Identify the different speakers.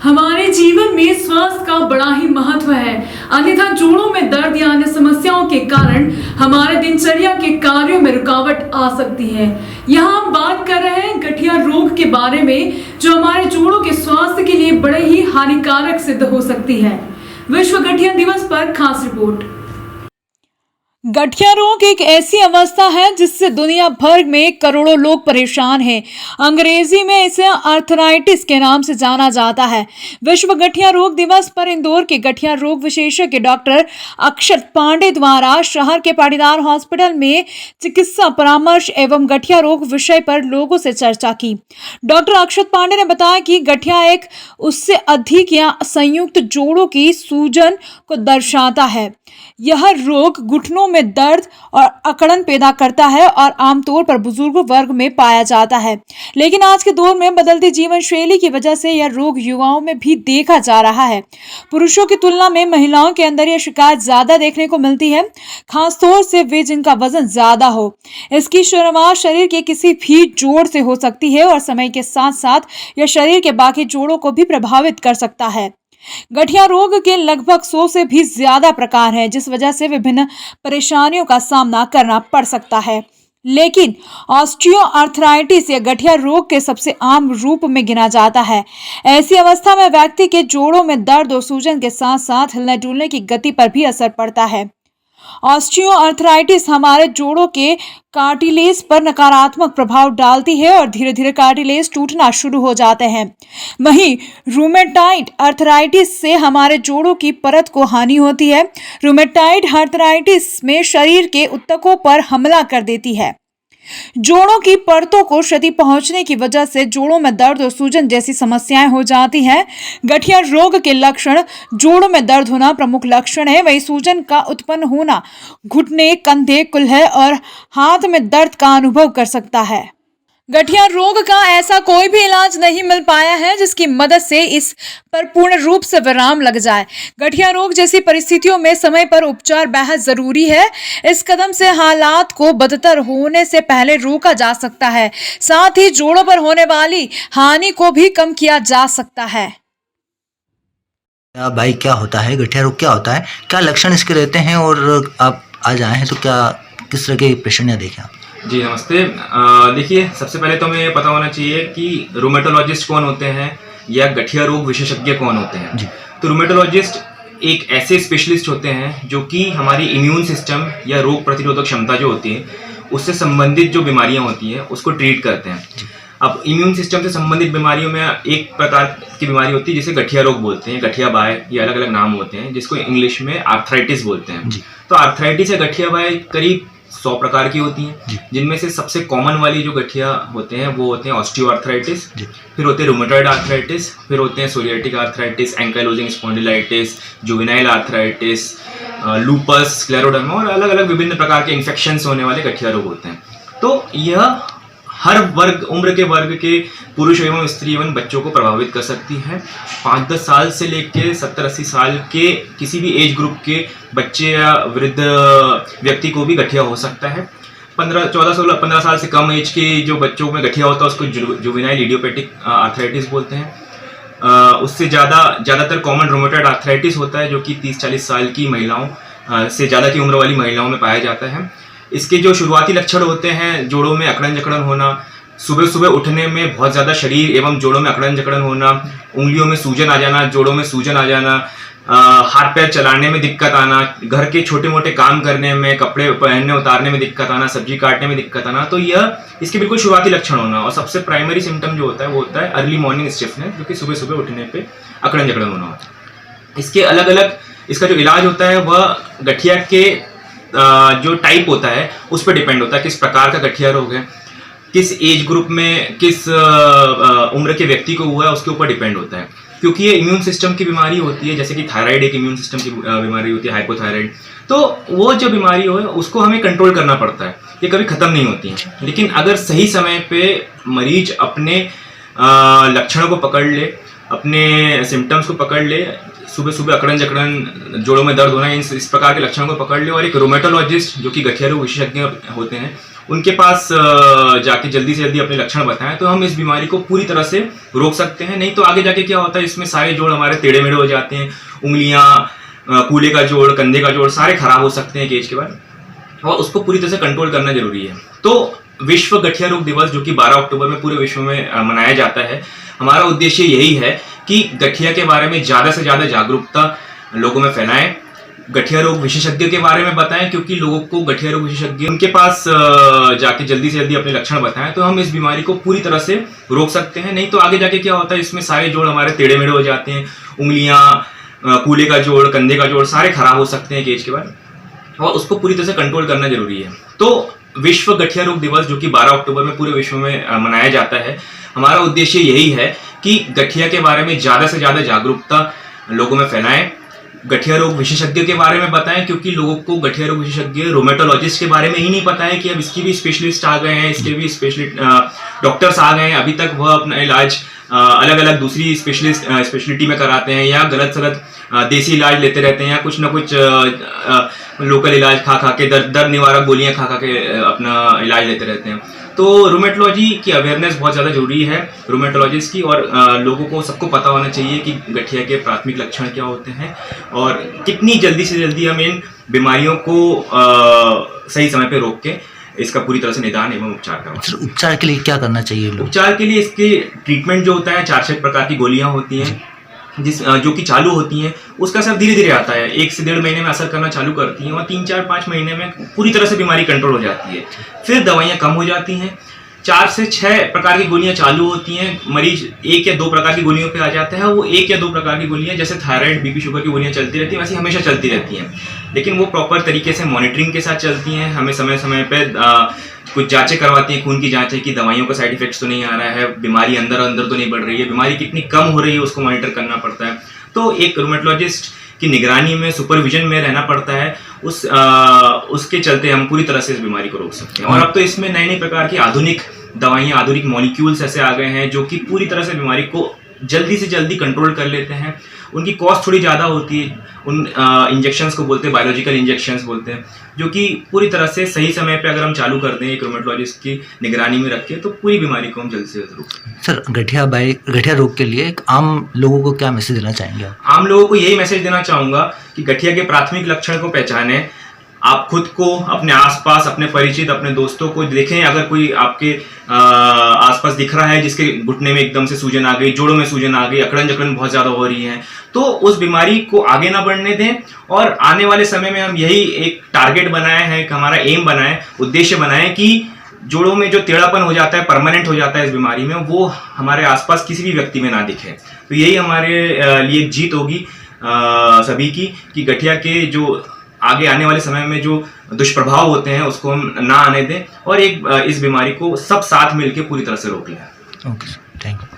Speaker 1: हमारे जीवन में स्वास्थ्य का बड़ा ही महत्व है, अन्यथा जोड़ों में दर्द या अन्य समस्याओं के कारण हमारे दिनचर्या के कार्यों में रुकावट आ सकती है। यहाँ हम बात कर रहे हैं गठिया रोग के बारे में, जो हमारे जोड़ों के स्वास्थ्य के लिए बड़े ही हानिकारक सिद्ध हो सकती है। विश्व गठिया दिवस पर खास रिपोर्ट।
Speaker 2: गठिया रोग एक ऐसी अवस्था है जिससे दुनिया भर में करोड़ों लोग परेशान हैं। अंग्रेजी में इसे आर्थराइटिस के नाम से जाना जाता है। विश्व गठिया रोग दिवस पर इंदौर के गठिया रोग विशेषज्ञ डॉक्टर अक्षत पांडे द्वारा शहर के पाटीदार हॉस्पिटल में चिकित्सा परामर्श एवं गठिया रोग विषय पर लोगों से चर्चा की। डॉक्टर अक्षत पांडे ने बताया कि गठिया एक उससे अधिक या संयुक्त जोड़ों की सूजन को दर्शाता है। यह रोग घुटनों में दर्द और अकड़न पैदा करता है और आमतौर पर बुजुर्ग वर्ग में पाया जाता है, लेकिन आज के दौर में बदलती जीवन शैली की वजह से यह रोग युवाओं में भी देखा जा रहा है। पुरुषों की तुलना में महिलाओं के अंदर यह शिकायत ज्यादा देखने को मिलती है, खासतौर से वे जिनका वजन ज्यादा हो। इसकी शुरुआत शरीर के किसी भी जोड़ से हो सकती है और समय के साथ साथ यह शरीर के बाकी जोड़ों को भी प्रभावित कर सकता है। गठिया रोग के लगभग 100 से भी ज्यादा प्रकार हैं, जिस वजह से विभिन्न परेशानियों का सामना करना पड़ सकता है, लेकिन ऑस्टियोआर्थराइटिस या गठिया रोग के सबसे आम रूप में गिना जाता है। ऐसी अवस्था में व्यक्ति के जोड़ों में दर्द और सूजन के साथ साथ हिलने डुलने की गति पर भी असर पड़ता है। ऑस्टियोआर्थराइटिस हमारे जोड़ों के कार्टिलेज पर नकारात्मक प्रभाव डालती है और धीरे धीरे कार्टिलेज टूटना शुरू हो जाते हैं। वहीं रूमेटॉइड आर्थराइटिस से हमारे जोड़ों की परत को हानि होती है। रूमेटॉइड आर्थराइटिस में शरीर के ऊतकों पर हमला कर देती है। जोड़ों की परतों को क्षति पहुंचने की वजह से जोड़ों में दर्द और सूजन जैसी समस्याएं हो जाती हैं। गठिया रोग के लक्षण जोड़ों में दर्द होना प्रमुख लक्षण है। वही सूजन का उत्पन्न होना घुटने, कंधे, कुल्हे और हाथ में दर्द का अनुभव कर सकता है। गठिया रोग का ऐसा कोई भी इलाज नहीं मिल पाया है जिसकी मदद से इस पर पूर्ण रूप से विराम लग जाए। गठिया रोग जैसी परिस्थितियों में समय पर उपचार बेहद जरूरी है। इस कदम से हालात को बदतर होने से पहले रोका जा सकता है, साथ ही जोड़ों पर होने वाली हानि को भी कम किया जा सकता है।
Speaker 3: भाई, क्या होता है गठिया रोग? क्या होता है? क्या लक्षण इसके रहते हैं? और आप आज आए हैं तो क्या किस तरह के पेशेंट देखें आप?
Speaker 4: जी नमस्ते। देखिए, सबसे पहले तो हमें पता होना चाहिए कि रूमेटोलॉजिस्ट कौन होते हैं या गठिया रोग विशेषज्ञ कौन होते हैं। तो रूमेटोलॉजिस्ट एक ऐसे स्पेशलिस्ट होते हैं जो कि हमारी इम्यून सिस्टम या रोग प्रतिरोधक क्षमता जो होती है उससे संबंधित जो बीमारियां होती हैं उसको ट्रीट करते हैं। अब इम्यून सिस्टम से संबंधित बीमारियों में एक प्रकार की बीमारी होती है जिसे गठिया रोग बोलते हैं, गठिया बाय, ये अलग अलग नाम होते हैं, जिसको इंग्लिश में आर्थराइटिस बोलते हैं। तो आर्थराइटिस या गठिया बाय करीब 100 प्रकार की होती हैं, जिनमें से सबसे कॉमन वाली जो गठिया होते हैं वो होते हैं ऑस्टियोआर्थराइटिस, फिर होते हैं रूमेटॉइड आर्थराइटिस, फिर होते हैं psoriatic arthritis, ankylosing spondylitis, juvenile arthritis, lupus, scleroderma और अलग अलग विभिन्न प्रकार के इन्फेक्शंस होने वाले गठिया रोग होते हैं। तो यह हर वर्ग, उम्र के वर्ग के पुरुष एवं स्त्री एवं बच्चों को प्रभावित कर सकती है। 5-10 साल से लेकर 70-80 साल के किसी भी एज ग्रुप के बच्चे या वृद्ध व्यक्ति को भी गठिया हो सकता है। 15 साल से कम एज के जो बच्चों में गठिया होता है उसको जुवेनाइल इडियोपैथिक आर्थराइटिस बोलते हैं। उससे ज़्यादातर कॉमन रूमेटॉइड आर्थराइटिस होता है, जो कि 30-40 साल की महिलाओं से ज़्यादा की उम्र वाली महिलाओं में पाया जाता है। इसके जो शुरुआती लक्षण होते हैं, जोड़ों में अकड़न जकड़न होना, सुबह सुबह उठने में बहुत ज़्यादा शरीर एवं जोड़ों में अकड़न जकड़न होना, उंगलियों में सूजन आ जाना, जोड़ों में सूजन आ जाना, हाथ पैर चलाने में दिक्कत आना, घर के छोटे मोटे काम करने में, कपड़े पहनने उतारने में दिक्कत आना, सब्जी काटने में दिक्कत आना। तो यह इसके बिल्कुल शुरुआती लक्षण होना। और सबसे प्राइमरी सिम्टम जो होता है वो होता है अर्ली मॉर्निंग स्टिफनेस, जो कि सुबह सुबह उठने पर अकड़न जकड़न होना होता है। इसके अलग अलग इसका जो इलाज होता है वह गठिया के जो टाइप होता है उस पर डिपेंड होता है, किस प्रकार का गठिया रोग है, किस एज ग्रुप में, किस उम्र के व्यक्ति को हुआ है, उसके ऊपर डिपेंड होता है। क्योंकि ये इम्यून सिस्टम की बीमारी होती है, जैसे कि थायराइड एक इम्यून सिस्टम की बीमारी होती है, हाइपोथायराइड। तो वो जो बीमारी हो उसको हमें कंट्रोल करना पड़ता है, ये कभी ख़त्म नहीं होती है। लेकिन अगर सही समय पे मरीज अपने लक्षणों को पकड़ ले, अपने सिम्टम्स को पकड़ ले, सुबह सुबह अकड़न जकड़न, जोड़ों में दर्द होना, इस प्रकार के लक्षणों को पकड़ ले और एक रूमेटोलॉजिस्ट जो कि गठिया रोग विशेषज्ञ होते हैं उनके पास जाके जल्दी से जल्दी अपने लक्षण बताएं तो हम इस बीमारी को पूरी तरह से रोक सकते हैं। नहीं तो आगे जाके क्या होता है, इसमें सारे जोड़ हमारे टेढ़े मेढ़े हो जाते हैं, उंगलियां, कूल्हे का जोड़, कंधे का जोड़ सारे खराब हो सकते हैं एक एज के बाद, और उसको पूरी तरह से कंट्रोल करना जरूरी है। तो विश्व गठिया रोग दिवस जो कि 12 अक्टूबर में पूरे विश्व में मनाया जाता है, हमारा उद्देश्य यही है कि गठिया के बारे में ज़्यादा से ज़्यादा जागरूकता लोगों में फैलाएं, गठिया रोग विशेषज्ञ के बारे में बताएं, क्योंकि लोगों को गठिया रोग विशेषज्ञ उनके पास जाके जल्दी से जल्दी अपने लक्षण बताएं तो हम इस बीमारी को पूरी तरह से रोक सकते हैं। नहीं तो आगे जाके क्या होता है, इसमें सारे जोड़ हमारे टेढ़े मेढ़े हो जाते हैं, उंगलियां, कूल्हे का जोड़, कंधे का जोड़ सारे खराब हो सकते हैं एक एज के बाद, और उसको पूरी तरह से कंट्रोल करना जरूरी है। तो विश्व गठिया रोग दिवस जो कि 12 अक्टूबर में पूरे विश्व में मनाया जाता है, हमारा उद्देश्य यही है कि गठिया के बारे में ज़्यादा से ज़्यादा जागरूकता लोगों में फैलाएं, गठिया रोग विशेषज्ञ के बारे में बताएं, क्योंकि लोगों को गठिया रोग विशेषज्ञ रोमेटोलॉजिस्ट के बारे में ही नहीं पता है कि अब इसकी भी स्पेशलिस्ट आ गए हैं, इसके भी स्पेशलिस्ट डॉक्टर्स आ गए हैं। अभी तक वह अपना इलाज अलग अलग दूसरी स्पेशलिटी में कराते हैं, या गलत सलत देसी इलाज लेते रहते हैं, या कुछ ना कुछ लोकल इलाज खा खा के, दर्द निवारक गोलियां खा खा के अपना इलाज लेते रहते हैं। तो रोमेटोलॉजी की अवेयरनेस बहुत ज़्यादा जरूरी है, रोमेटोलॉजिस्ट की, और लोगों को सबको पता होना चाहिए कि गठिया के प्राथमिक लक्षण क्या होते हैं और कितनी जल्दी से जल्दी हम इन बीमारियों को सही समय पे रोक के इसका पूरी तरह से निदान एवं उपचार करवाएं।
Speaker 3: सर, उपचार के लिए क्या करना चाहिए लोग?
Speaker 4: उपचार के लिए इसके ट्रीटमेंट जो होता है, 4-6 प्रकार की गोलियां होती हैं जो कि चालू होती हैं, उसका असर धीरे धीरे आता है, 1 से 1.5 महीने में असर करना चालू करती हैं, और 3-4-5 महीने में पूरी तरह से बीमारी कंट्रोल हो जाती है। फिर दवाइयाँ कम हो जाती हैं, 4 से 6 प्रकार की गोलियां चालू होती हैं, मरीज 1 या 2 प्रकार की गोलियों पे आ जाता है। वो 1 या 2 प्रकार की गोलियां, जैसे थायराइड, बीपी, शुगर की गोलियां चलती रहती हैं, वैसे हमेशा चलती रहती हैं, लेकिन वो प्रॉपर तरीके से मॉनिटरिंग के साथ चलती हैं। हमें समय समय पर कुछ जांचें करवाती हैं, खून की जांच है कि दवाइयों का साइड इफेक्ट्स तो नहीं आ रहा है, बीमारी अंदर अंदर तो नहीं बढ़ रही है, बीमारी कितनी कम हो रही है उसको मॉनिटर करना पड़ता है। तो एक रोमेटोलॉजिस्ट की निगरानी में, सुपरविजन में रहना पड़ता है, उसके चलते हम पूरी तरह से इस बीमारी को रोक सकते हैं। और अब तो इसमें नई नई प्रकार की आधुनिक दवाइयाँ, आधुनिक मॉलिक्यूल्स ऐसे आ गए हैं जो कि पूरी तरह से बीमारी को जल्दी से जल्दी कंट्रोल कर लेते हैं। उनकी कॉस्ट थोड़ी ज़्यादा होती है, उन इंजेक्शंस को बोलते हैं बायोलॉजिकल इंजेक्शंस बोलते हैं, जो कि पूरी तरह से सही समय पे अगर हम चालू कर दें एक रोमेटोलॉजिस्ट की निगरानी में रख के, तो पूरी बीमारी को हम जल्द से जल्द रोक सकते हैं।
Speaker 3: सर, गठिया रोग के लिए एक आम लोगों को क्या मैसेज देना चाहेंगे आप?
Speaker 4: आम लोगों को यही मैसेज देना चाहूँगा कि गठिया के प्राथमिक लक्षण को पहचानें, आप खुद को, अपने आसपास, अपने परिचित, अपने दोस्तों को देखें, अगर कोई आपके आसपास दिख रहा है जिसके घुटने में एकदम से सूजन आ गई, जोड़ों में सूजन आ गई, अकड़न जकड़न बहुत ज़्यादा हो रही है, तो उस बीमारी को आगे ना बढ़ने दें। और आने वाले समय में हम यही एक टारगेट बनाए हैं, हमारा एम बनाए, उद्देश्य बनाए कि जोड़ों में जो टेढ़ापन हो जाता है, परमानेंट हो जाता है इस बीमारी में, वो हमारे आसपास किसी भी व्यक्ति में ना दिखे। तो यही हमारे लिए जीत होगी सभी की, कि गठिया के जो आगे आने वाले समय में जो दुष्प्रभाव होते हैं उसको हम ना आने दें, और इस बीमारी को सब साथ मिलकर पूरी तरह से रोक लें।
Speaker 3: Okay sir, thank you.